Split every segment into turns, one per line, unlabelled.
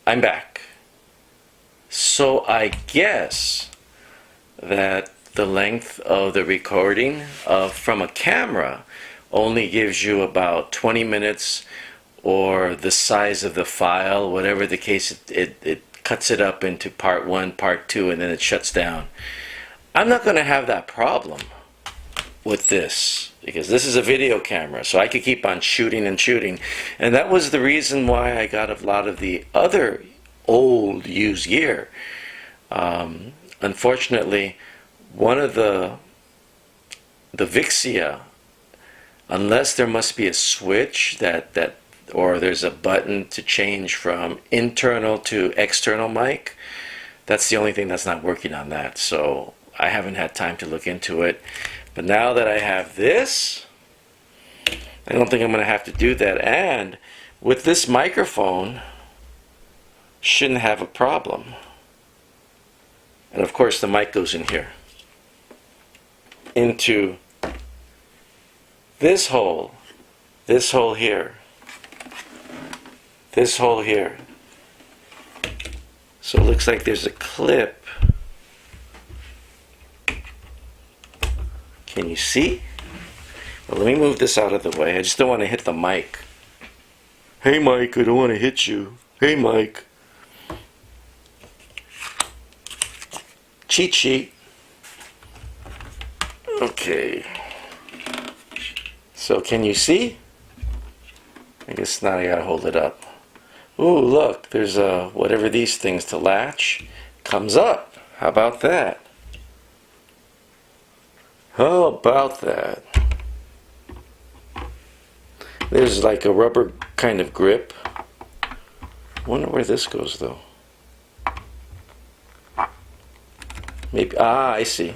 I'm back. So I guess that the length of the recording from a camera only gives you about 20 minutes, or the size of the file, whatever the case, it cuts it up into part 1, part 2, and then it shuts down. I'm not going to have that problem with this, because this is a video camera, so I could keep on shooting and shooting. And that was the reason why I got a lot of the other old used gear. Unfortunately, one of the Vixia, unless there must be a switch or there's a button to change from internal to external mic, that's the only thing that's not working on that. So I haven't had time to look into it. But now that I have this, I don't think I'm going to have to do that. And with this microphone, shouldn't have a problem. And of course the mic goes in here, into this hole here, this hole here. So it looks like there's a clip. Can you see? Well, let me move this out of the way. I just don't want to hit the mic. Hey Mike, I don't want to hit you. Hey Mike. Cheat sheet. Okay. So can you see? I guess now I gotta hold it up. Ooh, look, there's whatever these things to latch. Comes up. How about that? How about that? There's like a rubber kind of grip. Wonder where this goes though. Maybe, I see.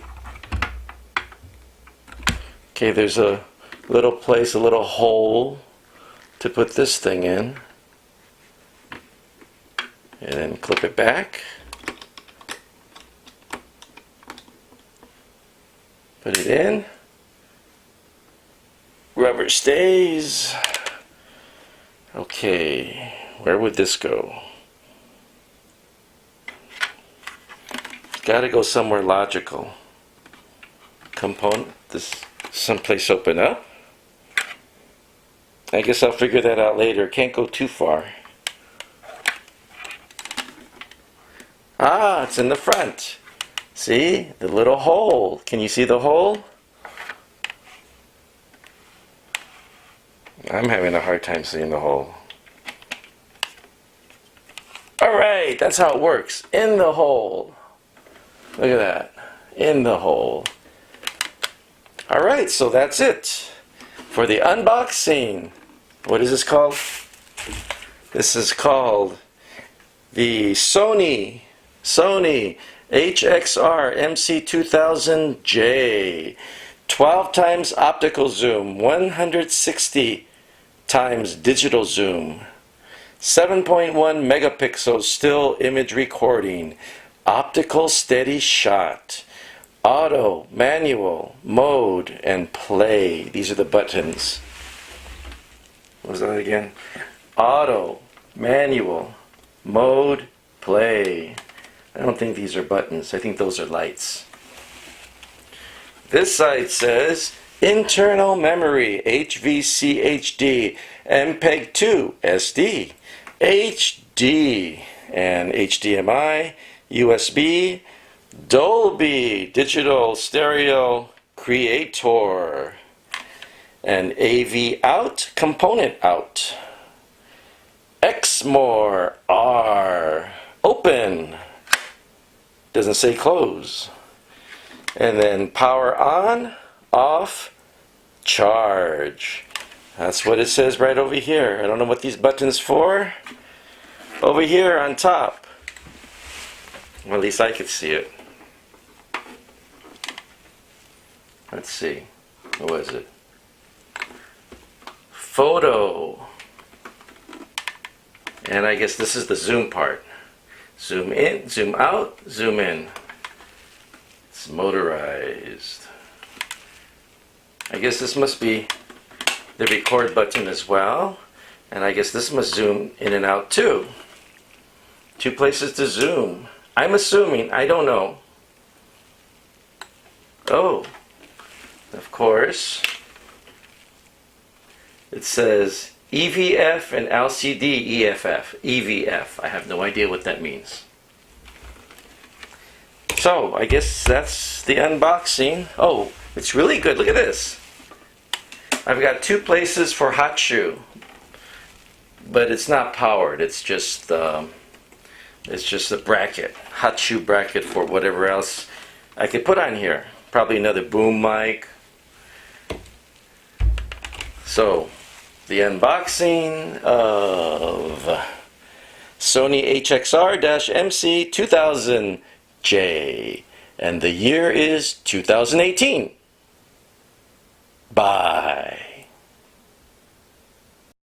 Okay, there's a little place, a little hole to put this thing in. And then clip it back. Put it in. Rubber stays. Okay, where would this go? It's got to go somewhere logical. Component, this someplace open up. I guess I'll figure that out later. Can't go too far. Ah, it's in the front. See? The little hole. Can you see the hole? I'm having a hard time seeing the hole. Alright, that's how it works. In the hole. Look at that. In the hole. Alright, so that's it for the unboxing. What is this called? This is called the Sony HXR MC2000J 12 times optical zoom, 160 times digital zoom, 7.1 megapixels still image recording, optical steady shot, auto, manual, mode, and play. These are the buttons. What was that again? Auto, manual, mode, play. I don't think these are buttons. I think those are lights. This side says internal memory, HVCHD, MPEG-2, SD, HD, and HDMI, USB, Dolby, digital stereo creator, and AV out, component out, Exmore R, open, doesn't say close, and then power on, off, charge. That's what it says right over here. I don't know what these buttons for. Over here on top. Well, at least I could see it. Let's see. What was it? Photo. And I guess this is the zoom part. Zoom in, zoom out, zoom in. It's motorized. I guess this must be the record button as well. And I guess this must zoom in and out too. 2 places to zoom. I'm assuming, I don't know. Oh, of course, it says EVF and LCD EFF. EVF. I have no idea what that means. So, I guess that's the unboxing. Oh, it's really good. Look at this. I've got 2 places for hot shoe, but it's not powered. It's just a bracket, hot shoe bracket for whatever else I could put on here. Probably another boom mic. So, the unboxing of Sony HXR-MC2000J, and the year is 2018. Bye.